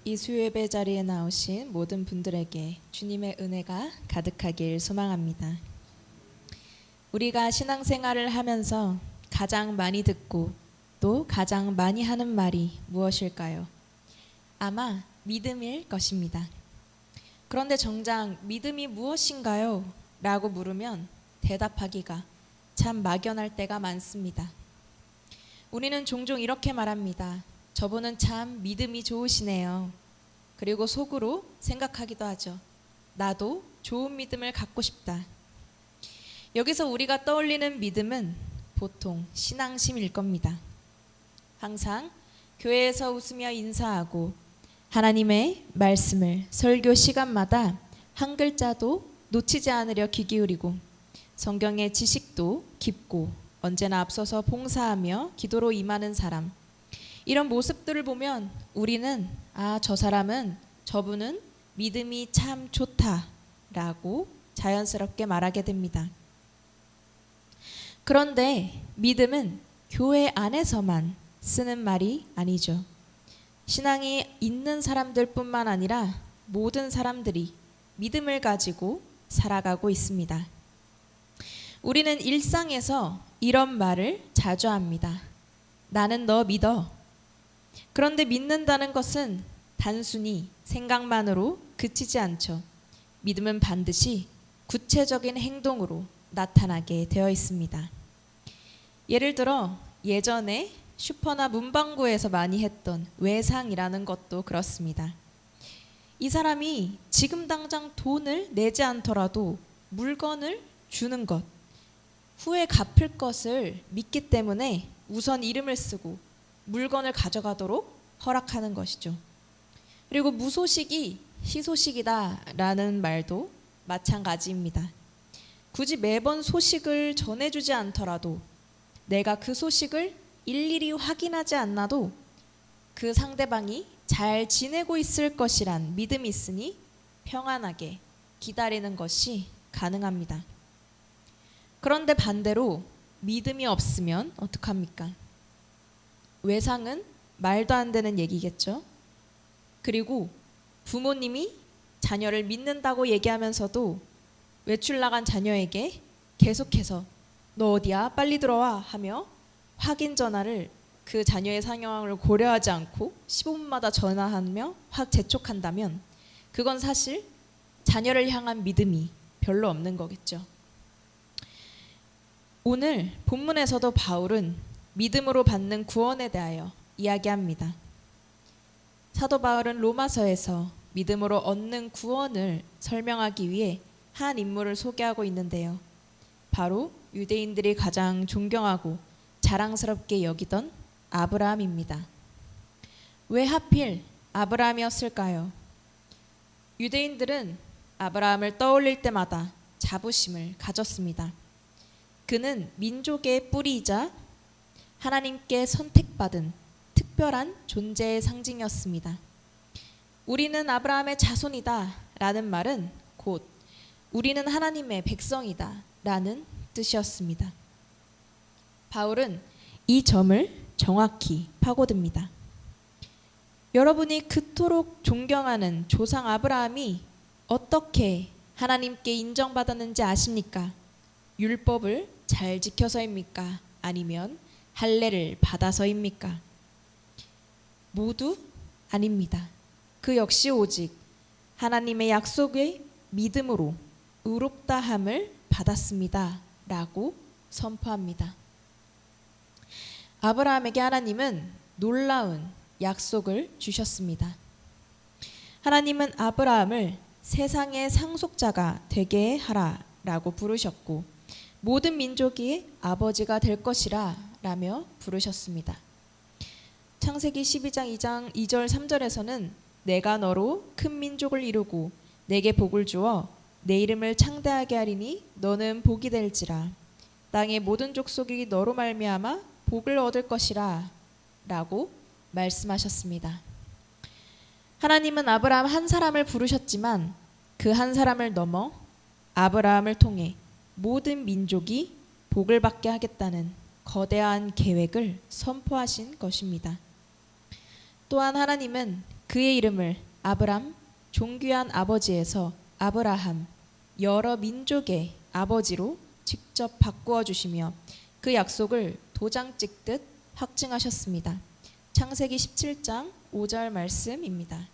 이 수요예배 자리에 나오신 모든 분들에게 주님의 은혜가 가득하길 소망합니다. 우리가 신앙생활을 하면서 가장 많이 듣고 또 가장 많이 하는 말이 무엇일까요? 아마 믿음일 것입니다. 그런데 정작 믿음이 무엇인가요? 라고 물으면 대답하기가 참 막연할 때가 많습니다. 우리는 종종 이렇게 말합니다. 저분은 참 믿음이 좋으시네요. 그리고 속으로 생각하기도 하죠. 나도 좋은 믿음을 갖고 싶다. 여기서 우리가 떠올리는 믿음은 보통 신앙심일 겁니다. 항상 교회에서 웃으며 인사하고 하나님의 말씀을 설교 시간마다 한 글자도 놓치지 않으려 귀 기울이고 성경의 지식도 깊고 언제나 앞서서 봉사하며 기도로 임하는 사람, 이런 모습들을 보면 우리는 저 사람은 저분은 믿음이 참 좋다라고 자연스럽게 말하게 됩니다. 그런데 믿음은 교회 안에서만 쓰는 말이 아니죠. 신앙이 있는 사람들뿐만 아니라 모든 사람들이 믿음을 가지고 살아가고 있습니다. 우리는 일상에서 이런 말을 자주 합니다. 나는 너 믿어. 그런데 믿는다는 것은 단순히 생각만으로 그치지 않죠. 믿음은 반드시 구체적인 행동으로 나타나게 되어 있습니다. 예를 들어 예전에 슈퍼나 문방구에서 많이 했던 외상이라는 것도 그렇습니다. 이 사람이 지금 당장 돈을 내지 않더라도 물건을 주는 것, 후에 갚을 것을 믿기 때문에 우선 이름을 쓰고 물건을 가져가도록 허락하는 것이죠. 그리고 무소식이 희소식이다라는 말도 마찬가지입니다. 굳이 매번 소식을 전해주지 않더라도 내가 그 소식을 일일이 확인하지 않아도 그 상대방이 잘 지내고 있을 것이란 믿음이 있으니 평안하게 기다리는 것이 가능합니다. 그런데 반대로 믿음이 없으면 어떡합니까? 외상은 말도 안 되는 얘기겠죠. 그리고 부모님이 자녀를 믿는다고 얘기하면서도 외출 나간 자녀에게 계속해서 너 어디야? 빨리 들어와 하며 확인 전화를 그 자녀의 상황을 고려하지 않고 15분마다 전화하며 확 재촉한다면 그건 사실 자녀를 향한 믿음이 별로 없는 거겠죠. 오늘 본문에서도 바울은 믿음으로 받는 구원에 대하여 이야기합니다. 사도 바울은 로마서에서 믿음으로 얻는 구원을 설명하기 위해 한 인물을 소개하고 있는데요. 바로 유대인들이 가장 존경하고 자랑스럽게 여기던 아브라함입니다. 왜 하필 아브라함이었을까요? 유대인들은 아브라함을 떠올릴 때마다 자부심을 가졌습니다. 그는 민족의 뿌리이자 하나님께 선택받은 특별한 존재의 상징이었습니다. 우리는 아브라함의 자손이다 라는 말은 곧 우리는 하나님의 백성이다 라는 뜻이었습니다. 바울은 이 점을 정확히 파고듭니다. 여러분이 그토록 존경하는 조상 아브라함이 어떻게 하나님께 인정받았는지 아십니까? 율법을 잘 지켜서입니까? 아니면 할례를 받아서입니까? 모두 아닙니다. 그 역시 오직 하나님의 약속의 믿음으로 의롭다함을 받았습니다 라고 선포합니다. 아브라함에게 하나님은 놀라운 약속을 주셨습니다. 하나님은 아브라함을 세상의 상속자가 되게 하라 라고 부르셨고 모든 민족이 아버지가 될 것이라 라며 부르셨습니다. 창세기 12장 2절 3절에서는 내가 너로 큰 민족을 이루고 내게 복을 주어 내 이름을 창대하게 하리니 너는 복이 될지라 땅의 모든 족속이 너로 말미암아 복을 얻을 것이라 라고 말씀하셨습니다. 하나님은 아브라함 한 사람을 부르셨지만 그 한 사람을 넘어 아브라함을 통해 모든 민족이 복을 받게 하겠다는 거대한 계획을 선포하신 것입니다. 또한 하나님은 그의 이름을 아브람, 존귀한 아버지에서 아브라함, 여러 민족의 아버지로 직접 바꾸어 주시며 그 약속을 도장 찍듯 확증하셨습니다. 창세기 17장 5절 말씀입니다.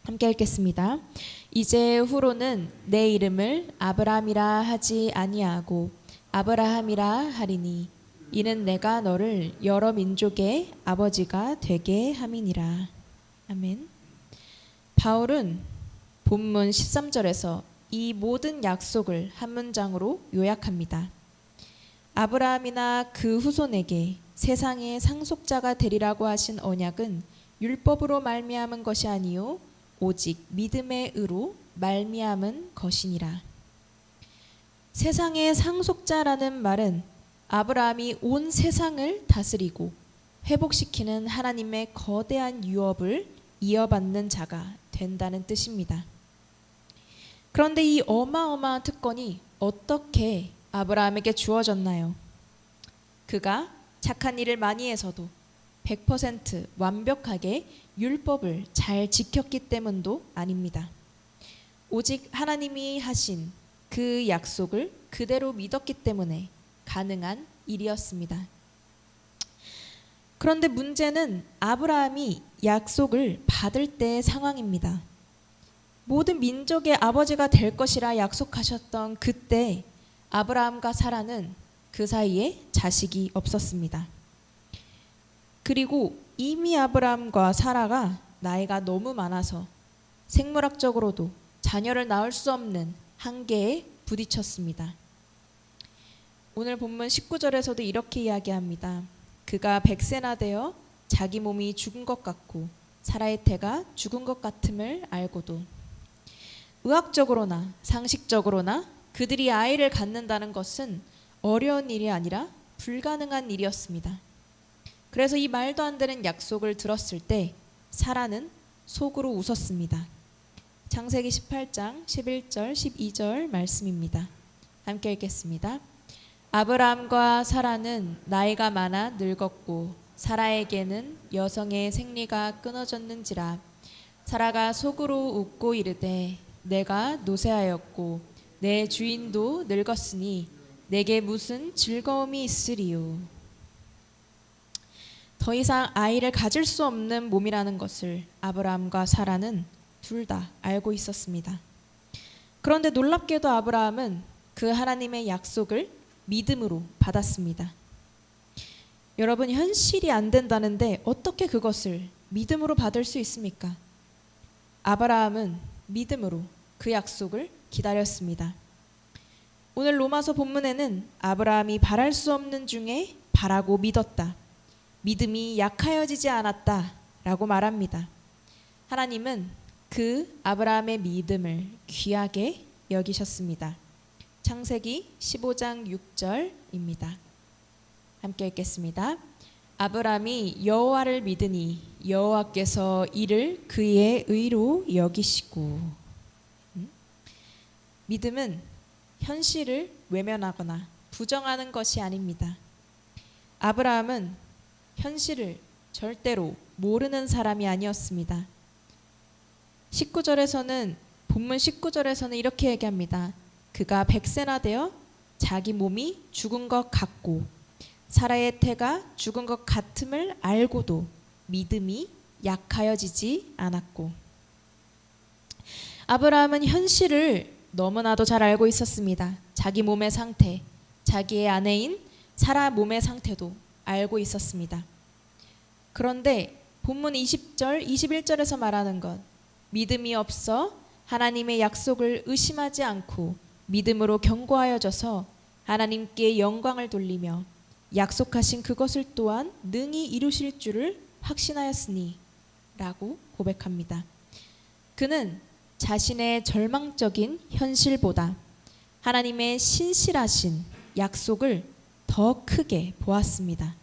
함께 읽겠습니다. 이제 후로는 내 이름을 아브람이라 하지 아니하고 아브라함이라 하리니 이는 내가 너를 여러 민족의 아버지가 되게 함이니라. 아멘. 바울은 본문 13절에서 이 모든 약속을 한 문장으로 요약합니다. 아브라함이나 그 후손에게 세상의 상속자가 되리라고 하신 언약은 율법으로 말미암은 것이 아니요 오직 믿음의 의로 말미암은 것이니라. 세상의 상속자라는 말은 아브라함이 온 세상을 다스리고 회복시키는 하나님의 거대한 유업을 이어받는 자가 된다는 뜻입니다. 그런데 이 어마어마한 특권이 어떻게 아브라함에게 주어졌나요? 그가 착한 일을 많이 해서도 100% 완벽하게 율법을 잘 지켰기 때문도 아닙니다. 오직 하나님이 하신 그 약속을 그대로 믿었기 때문에 가능한 일이었습니다. 그런데 문제는 아브라함이 약속을 받을 때의 상황입니다. 모든 민족의 아버지가 될 것이라 약속하셨던 그때 아브라함과 사라는 그 사이에 자식이 없었습니다. 그리고 이미 아브라함과 사라가 나이가 너무 많아서 생물학적으로도 자녀를 낳을 수 없는 한계에 부딪혔습니다. 오늘 본문 19절에서도 이렇게 이야기합니다. 그가 100세나 되어 자기 몸이 죽은 것 같고 사라의 태가 죽은 것 같음을 알고도. 의학적으로나 상식적으로나 그들이 아이를 갖는다는 것은 어려운 일이 아니라 불가능한 일이었습니다. 그래서 이 말도 안 되는 약속을 들었을 때 사라는 속으로 웃었습니다. 창세기 18장 11절 12절 말씀입니다. 함께 읽겠습니다. 아브라함과 사라는 나이가 많아 늙었고 사라에게는 여성의 생리가 끊어졌는지라. 사라가 속으로 웃고 이르되 내가 노쇠하였고 내 주인도 늙었으니 내게 무슨 즐거움이 있으리요. 더 이상 아이를 가질 수 없는 몸이라는 것을 아브라함과 사라는 둘 다 알고 있었습니다. 그런데 놀랍게도 아브라함은 그 하나님의 약속을 믿음으로 받았습니다. 여러분, 현실이 안 된다는데 어떻게 그것을 믿음으로 받을 수 있습니까? 아브라함은 믿음으로 그 약속을 기다렸습니다. 오늘 로마서 본문에는 아브라함이 바랄 수 없는 중에 바라고 믿었다. 믿음이 약하여지지 않았다 라고 말합니다. 하나님은 그 아브라함의 믿음을 귀하게 여기셨습니다. 창세기 15장 6절입니다. 함께 읽겠습니다. 아브라함이 여호와를 믿으니 여호와께서 이를 그의 의로 여기시고. 믿음은 현실을 외면하거나 부정하는 것이 아닙니다. 아브라함은 현실을 절대로 모르는 사람이 아니었습니다. 19절에서는 본문 19절에서는 이렇게 얘기합니다. 그가 100세나 되어 자기 몸이 죽은 것 같고 사라의 태가 죽은 것 같음을 알고도 믿음이 약하여지지 않았고. 아브라함은 현실을 너무나도 잘 알고 있었습니다. 자기 몸의 상태, 자기의 아내인 사라 몸의 상태도 알고 있었습니다. 그런데 본문 20절, 21절에서 말하는 것, 믿음이 없어 하나님의 약속을 의심하지 않고 믿음으로 견고하여져서 하나님께 영광을 돌리며 약속하신 그것을 또한 능히 이루실 줄을 확신하였으니 라고 고백합니다. 그는 자신의 절망적인 현실보다 하나님의 신실하신 약속을 더 크게 보았습니다.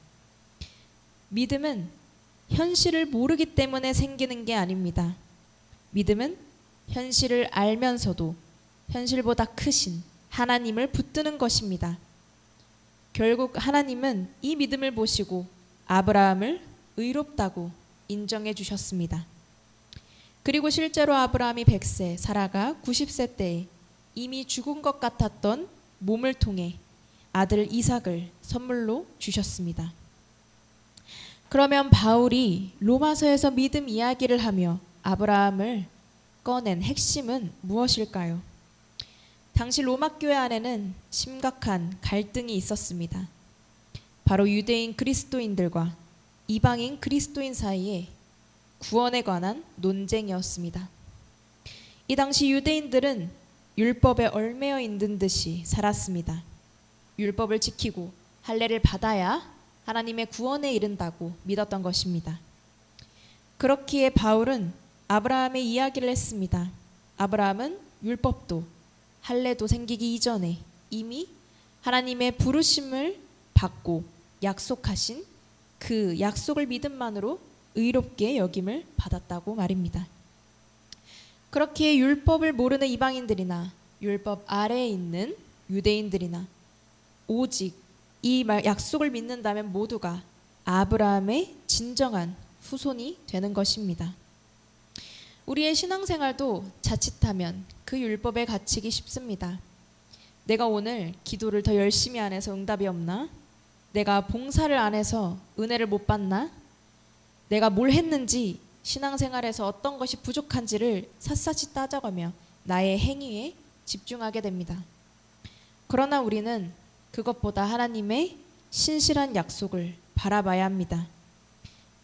믿음은 현실을 모르기 때문에 생기는 게 아닙니다. 믿음은 현실을 알면서도 현실보다 크신 하나님을 붙드는 것입니다. 결국 하나님은 이 믿음을 보시고 아브라함을 의롭다고 인정해 주셨습니다. 그리고 실제로 아브라함이 100세, 사라가 90세 때에 이미 죽은 것 같았던 몸을 통해 아들 이삭을 선물로 주셨습니다. 그러면 바울이 로마서에서 믿음 이야기를 하며 아브라함을 꺼낸 핵심은 무엇일까요? 당시 로마 교회 안에는 심각한 갈등이 있었습니다. 바로 유대인 그리스도인들과 이방인 그리스도인 사이에 구원에 관한 논쟁이었습니다. 이 당시 유대인들은 율법에 얽매여 있는 듯이 살았습니다. 율법을 지키고 할례를 받아야 하나님의 구원에 이른다고 믿었던 것입니다. 그렇기에 바울은 아브라함의 이야기를 했습니다. 아브라함은 율법도 할례도 생기기 이전에 이미 하나님의 부르심을 받고 약속하신 그 약속을 믿음만으로 의롭게 여김을 받았다고 말입니다. 그렇기에 율법을 모르는 이방인들이나 율법 아래에 있는 유대인들이나 오직 이 약속을 믿는다면 모두가 아브라함의 진정한 후손이 되는 것입니다. 우리의 신앙생활도 자칫하면 그 율법에 갇히기 쉽습니다. 내가 오늘 기도를 더 열심히 안 해서 응답이 없나? 내가 봉사를 안 해서 은혜를 못 받나? 내가 뭘 했는지 신앙생활에서 어떤 것이 부족한지를 샅샅이 따져가며 나의 행위에 집중하게 됩니다. 그러나 우리는 그것보다 하나님의 신실한 약속을 바라봐야 합니다.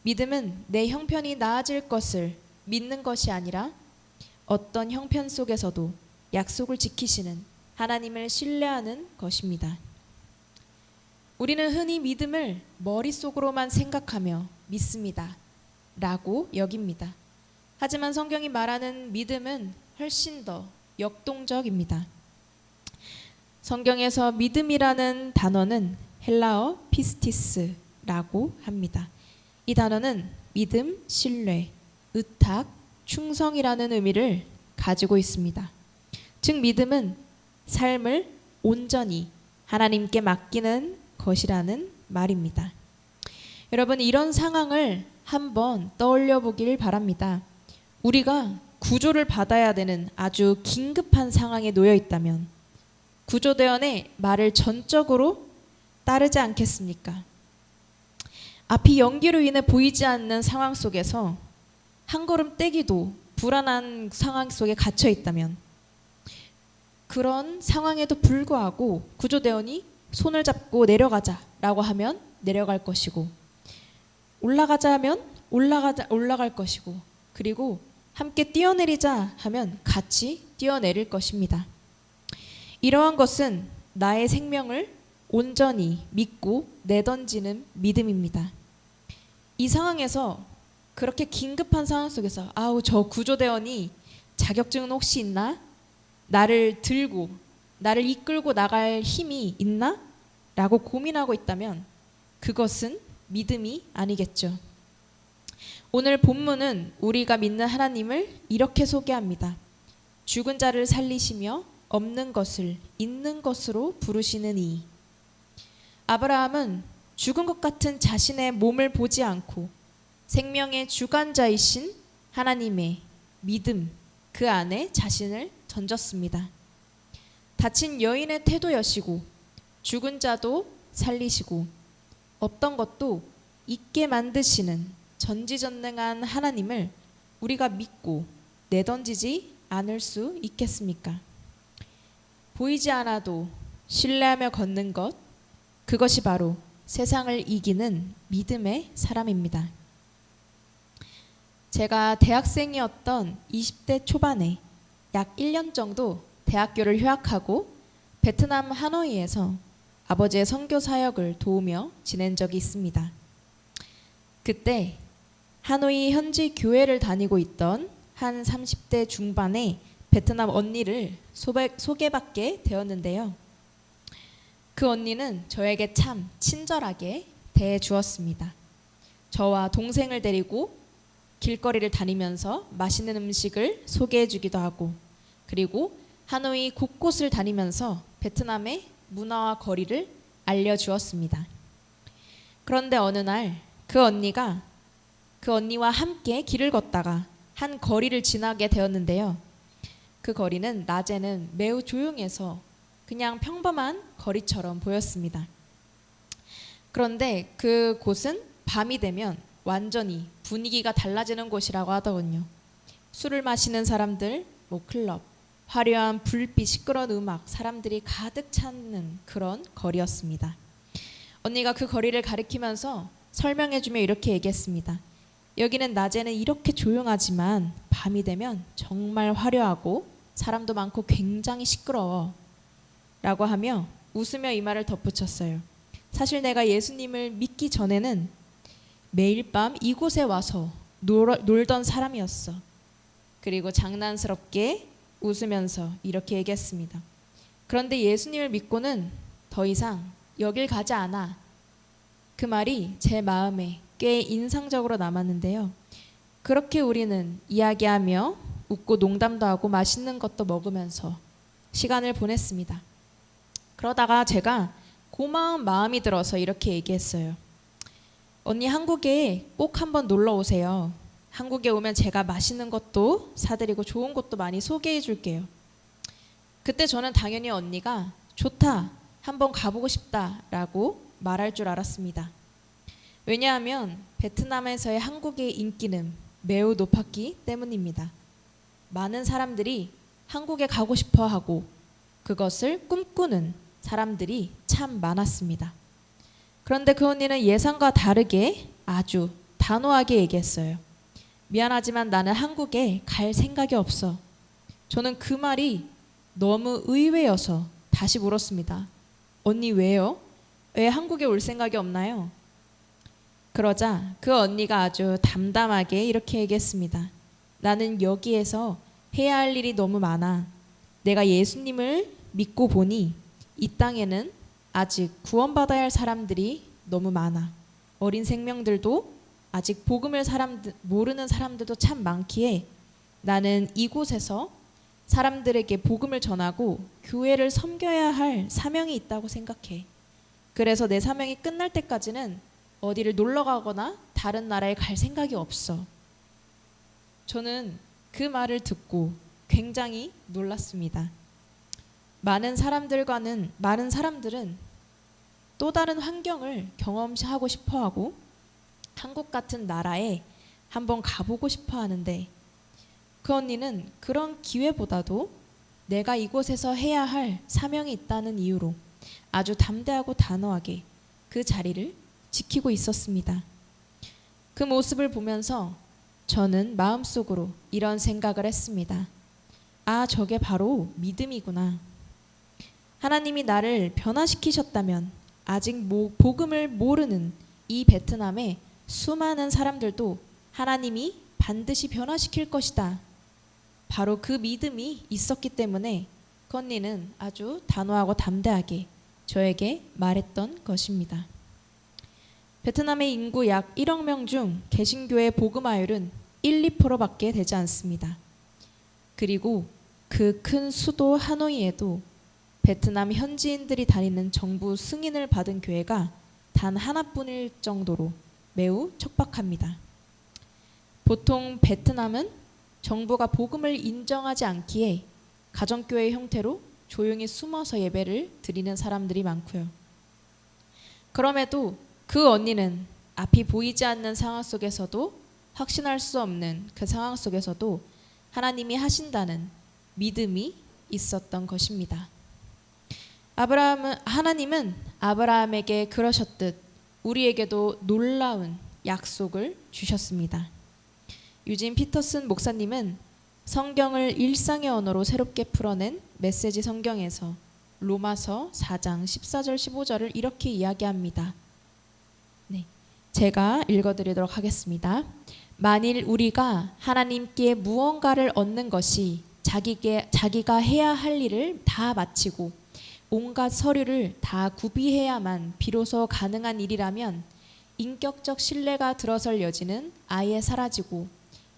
믿음은 내 형편이 나아질 것을 믿는 것이 아니라 어떤 형편 속에서도 약속을 지키시는 하나님을 신뢰하는 것입니다. 우리는 흔히 믿음을 머릿속으로만 생각하며 믿습니다 라고 여깁니다. 하지만 성경이 말하는 믿음은 훨씬 더 역동적입니다. 성경에서 믿음이라는 단어는 헬라어 피스티스라고 합니다. 이 단어는 믿음, 신뢰, 의탁, 충성이라는 의미를 가지고 있습니다. 즉 믿음은 삶을 온전히 하나님께 맡기는 것이라는 말입니다. 여러분, 이런 상황을 한번 떠올려 보길 바랍니다. 우리가 구조를 받아야 되는 아주 긴급한 상황에 놓여 있다면 구조대원의 말을 전적으로 따르지 않겠습니까? 앞이 연기로 인해 보이지 않는 상황 속에서 한 걸음 떼기도 불안한 상황 속에 갇혀 있다면 그런 상황에도 불구하고 구조대원이 손을 잡고 내려가자라고 하면 내려갈 것이고, 올라가자 하면 올라갈 것이고, 그리고 함께 뛰어내리자 하면 같이 뛰어내릴 것입니다. 이러한 것은 나의 생명을 온전히 믿고 내던지는 믿음입니다. 이 상황에서, 그렇게 긴급한 상황 속에서 저 구조대원이 자격증은 혹시 있나? 나를 들고 나를 이끌고 나갈 힘이 있나? 라고 고민하고 있다면 그것은 믿음이 아니겠죠. 오늘 본문은 우리가 믿는 하나님을 이렇게 소개합니다. 죽은 자를 살리시며 없는 것을 있는 것으로 부르시는 이. 아브라함은 죽은 것 같은 자신의 몸을 보지 않고 생명의 주관자이신 하나님의 믿음, 그 안에 자신을 던졌습니다. 다친 여인의 태도 여시고 죽은 자도 살리시고 없던 것도 있게 만드시는 전지전능한 하나님을 우리가 믿고 내던지지 않을 수 있겠습니까? 보이지 않아도 신뢰하며 걷는 것, 그것이 바로 세상을 이기는 믿음의 사람입니다. 제가 대학생이었던 20대 초반에 약 1년 정도 대학교를 휴학하고 베트남 하노이에서 아버지의 선교 사역을 도우며 지낸 적이 있습니다. 그때 하노이 현지 교회를 다니고 있던 한 30대 중반의 베트남 언니를 소개받게 되었는데요. 그 언니는 저에게 참 친절하게 대해주었습니다. 저와 동생을 데리고 길거리를 다니면서 맛있는 음식을 소개해주기도 하고, 그리고 하노이 곳곳을 다니면서 베트남의 문화와 거리를 알려주었습니다. 그런데 어느 날 그 언니와 함께 길을 걷다가 한 거리를 지나게 되었는데요. 그 거리는 낮에는 매우 조용해서 그냥 평범한 거리처럼 보였습니다. 그런데 그 곳은 밤이 되면 완전히 분위기가 달라지는 곳이라고 하더군요. 술을 마시는 사람들, 클럽, 화려한 불빛, 시끄러운 음악, 사람들이 가득 찾는 그런 거리였습니다. 언니가 그 거리를 가리키면서 설명해주며 이렇게 얘기했습니다. 여기는 낮에는 이렇게 조용하지만 밤이 되면 정말 화려하고 사람도 많고 굉장히 시끄러워 라고 하며 웃으며 이 말을 덧붙였어요. 사실 내가 예수님을 믿기 전에는 매일 밤 이곳에 와서 놀던 사람이었어. 그리고 장난스럽게 웃으면서 이렇게 얘기했습니다. 그런데 예수님을 믿고는 더 이상 여길 가지 않아. 그 말이 제 마음에 꽤 인상적으로 남았는데요. 그렇게 우리는 이야기하며 웃고 농담도 하고 맛있는 것도 먹으면서 시간을 보냈습니다. 그러다가 제가 고마운 마음이 들어서 이렇게 얘기했어요. 언니 한국에 꼭 한번 놀러 오세요. 한국에 오면 제가 맛있는 것도 사드리고 좋은 곳도 많이 소개해 줄게요. 그때 저는 당연히 언니가 좋다, 한번 가보고 싶다라고 말할 줄 알았습니다. 왜냐하면 베트남에서의 한국의 인기는 매우 높았기 때문입니다. 많은 사람들이 한국에 가고 싶어 하고 그것을 꿈꾸는 사람들이 참 많았습니다. 그런데 그 언니는 예상과 다르게 아주 단호하게 얘기했어요. 미안하지만 나는 한국에 갈 생각이 없어. 저는 그 말이 너무 의외여서 다시 물었습니다. 언니 왜요? 왜 한국에 올 생각이 없나요? 그러자 그 언니가 아주 담담하게 이렇게 얘기했습니다. 나는 여기에서 해야 할 일이 너무 많아. 내가 예수님을 믿고 보니 이 땅에는 아직 구원받아야 할 사람들이 너무 많아. 어린 생명들도 아직 복음을 모르는 사람들도 참 많기에 나는 이곳에서 사람들에게 복음을 전하고 교회를 섬겨야 할 사명이 있다고 생각해. 그래서 내 사명이 끝날 때까지는 어디를 놀러 가거나 다른 나라에 갈 생각이 없어. 저는 그 말을 듣고 굉장히 놀랐습니다. 많은 사람들은 또 다른 환경을 경험하고 싶어하고 한국 같은 나라에 한번 가보고 싶어 하는데 그 언니는 그런 기회보다도 내가 이곳에서 해야 할 사명이 있다는 이유로 아주 담대하고 단호하게 그 자리를 지키고 있었습니다. 그 모습을 보면서 저는 마음속으로 이런 생각을 했습니다. 아, 저게 바로 믿음이구나. 하나님이 나를 변화시키셨다면 아직 복음을 모르는 이 베트남의 수많은 사람들도 하나님이 반드시 변화시킬 것이다. 바로 그 믿음이 있었기 때문에 건니는 아주 단호하고 담대하게 저에게 말했던 것입니다. 베트남의 인구 약 1억 명 중 개신교의 복음화율은 1, 2%밖에 되지 않습니다. 그리고 그 큰 수도 하노이에도 베트남 현지인들이 다니는 정부 승인을 받은 교회가 단 하나뿐일 정도로 매우 척박합니다. 보통 베트남은 정부가 복음을 인정하지 않기에 가정교회 형태로 조용히 숨어서 예배를 드리는 사람들이 많고요. 그럼에도 그 언니는 앞이 보이지 않는 상황 속에서도 확신할 수 없는 그 상황 속에서도 하나님이 하신다는 믿음이 있었던 것입니다. 하나님은 아브라함에게 그러셨듯 우리에게도 놀라운 약속을 주셨습니다. 유진 피터슨 목사님은 성경을 일상의 언어로 새롭게 풀어낸 메시지 성경에서 로마서 4장 14절 15절을 이렇게 이야기합니다. 네, 제가 읽어드리도록 하겠습니다. 만일 우리가 하나님께 무언가를 얻는 것이 자기가 해야 할 일을 다 마치고 온갖 서류를 다 구비해야만 비로소 가능한 일이라면 인격적 신뢰가 들어설 여지는 아예 사라지고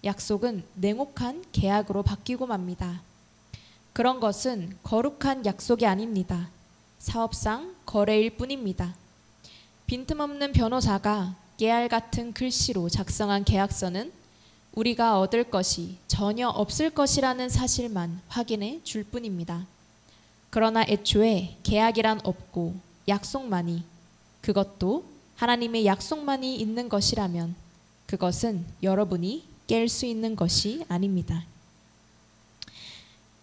약속은 냉혹한 계약으로 바뀌고 맙니다. 그런 것은 거룩한 약속이 아닙니다. 사업상 거래일 뿐입니다. 빈틈없는 변호사가 깨알 같은 글씨로 작성한 계약서는 우리가 얻을 것이 전혀 없을 것이라는 사실만 확인해 줄 뿐입니다. 그러나 애초에 계약이란 없고 약속만이, 그것도 하나님의 약속만이 있는 것이라면 그것은 여러분이 깰 수 있는 것이 아닙니다.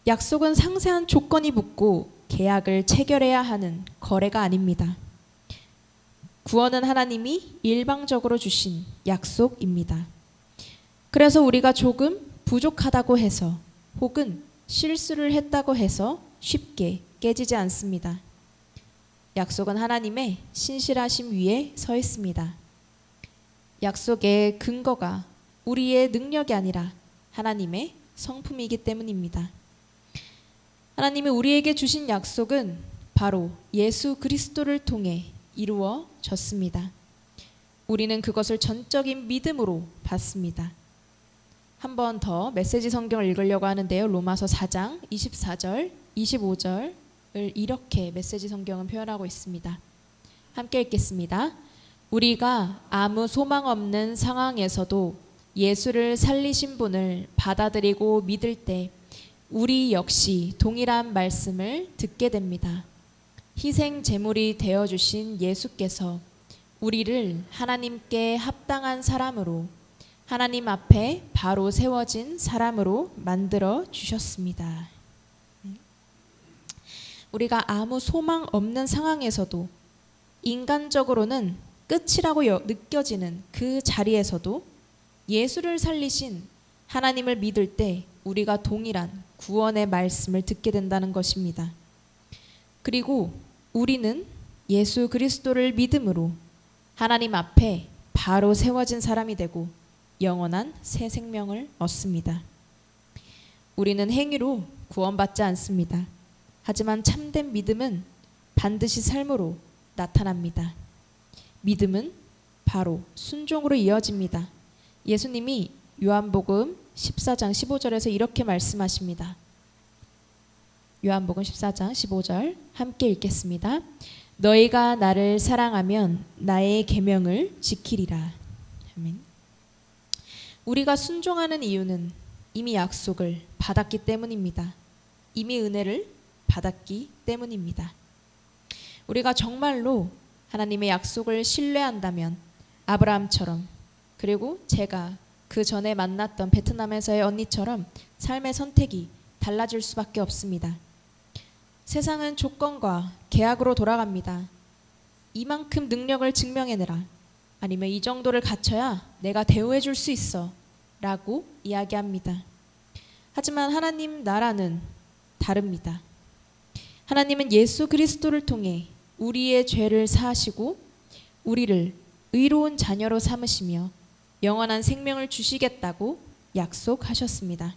약속은 상세한 조건이 붙고 계약을 체결해야 하는 거래가 아닙니다. 구원은 하나님이 일방적으로 주신 약속입니다. 그래서 우리가 조금 부족하다고 해서 혹은 실수를 했다고 해서 쉽게 깨지지 않습니다. 약속은 하나님의 신실하심 위에 서 있습니다. 약속의 근거가 우리의 능력이 아니라 하나님의 성품이기 때문입니다. 하나님이 우리에게 주신 약속은 바로 예수 그리스도를 통해 이루어졌습니다. 우리는 그것을 전적인 믿음으로 받습니다. 한 번 더 메시지 성경을 읽으려고 하는데요. 로마서 4장 24절, 25절을 이렇게 메시지 성경은 표현하고 있습니다. 함께 읽겠습니다. 우리가 아무 소망 없는 상황에서도 예수를 살리신 분을 받아들이고 믿을 때 우리 역시 동일한 말씀을 듣게 됩니다. 희생 제물이 되어 주신 예수께서 우리를 하나님께 합당한 사람으로, 하나님 앞에 바로 세워진 사람으로 만들어 주셨습니다. 우리가 아무 소망 없는 상황에서도, 인간적으로는 끝이라고 느껴지는 그 자리에서도 예수를 살리신 하나님을 믿을 때 우리가 동일한 구원의 말씀을 듣게 된다는 것입니다. 그리고 우리는 예수 그리스도를 믿음으로 하나님 앞에 바로 세워진 사람이 되고 영원한 새 생명을 얻습니다. 우리는 행위로 구원받지 않습니다. 하지만 참된 믿음은 반드시 삶으로 나타납니다. 믿음은 바로 순종으로 이어집니다. 예수님이 요한복음 14장 15절에서 이렇게 말씀하십니다. 요한복음 14장 15절 함께 읽겠습니다. 너희가 나를 사랑하면 나의 계명을 지키리라. 아멘. 우리가 순종하는 이유는 이미 약속을 받았기 때문입니다. 이미 은혜를 받았기 때문입니다. 우리가 정말로 하나님의 약속을 신뢰한다면 아브라함처럼, 그리고 제가 그 전에 만났던 베트남에서의 언니처럼 삶의 선택이 달라질 수밖에 없습니다. 세상은 조건과 계약으로 돌아갑니다. 이만큼 능력을 증명해내라, 아니면 이 정도를 갖춰야 내가 대우해 줄 수 있어 라고 이야기합니다. 하지만 하나님 나라는 다릅니다. 하나님은 예수 그리스도를 통해 우리의 죄를 사하시고 우리를 의로운 자녀로 삼으시며 영원한 생명을 주시겠다고 약속하셨습니다.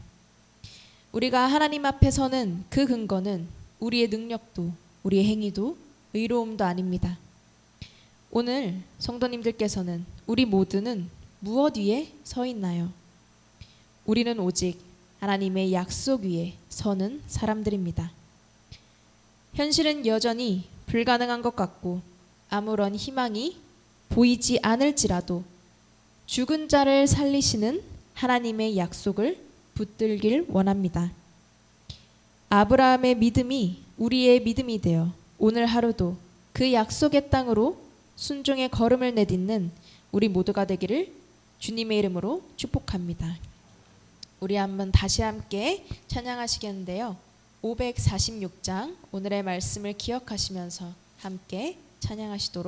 우리가 하나님 앞에 서는 그 근거는 우리의 능력도 우리의 행위도 의로움도 아닙니다. 오늘 성도님들께서는, 우리 모두는 무엇 위에 서 있나요? 우리는 오직 하나님의 약속 위에 서는 사람들입니다. 현실은 여전히 불가능한 것 같고 아무런 희망이 보이지 않을지라도 죽은 자를 살리시는 하나님의 약속을 붙들길 원합니다. 아브라함의 믿음이 우리의 믿음이 되어 오늘 하루도 그 약속의 땅으로 순종의 걸음을 내딛는 우리 모두가 되기를 주님의 이름으로 축복합니다. 우리 한번 다시 함께 찬양하시겠는데요. 546장 오늘의 말씀을 기억하시면서 함께 찬양하시도록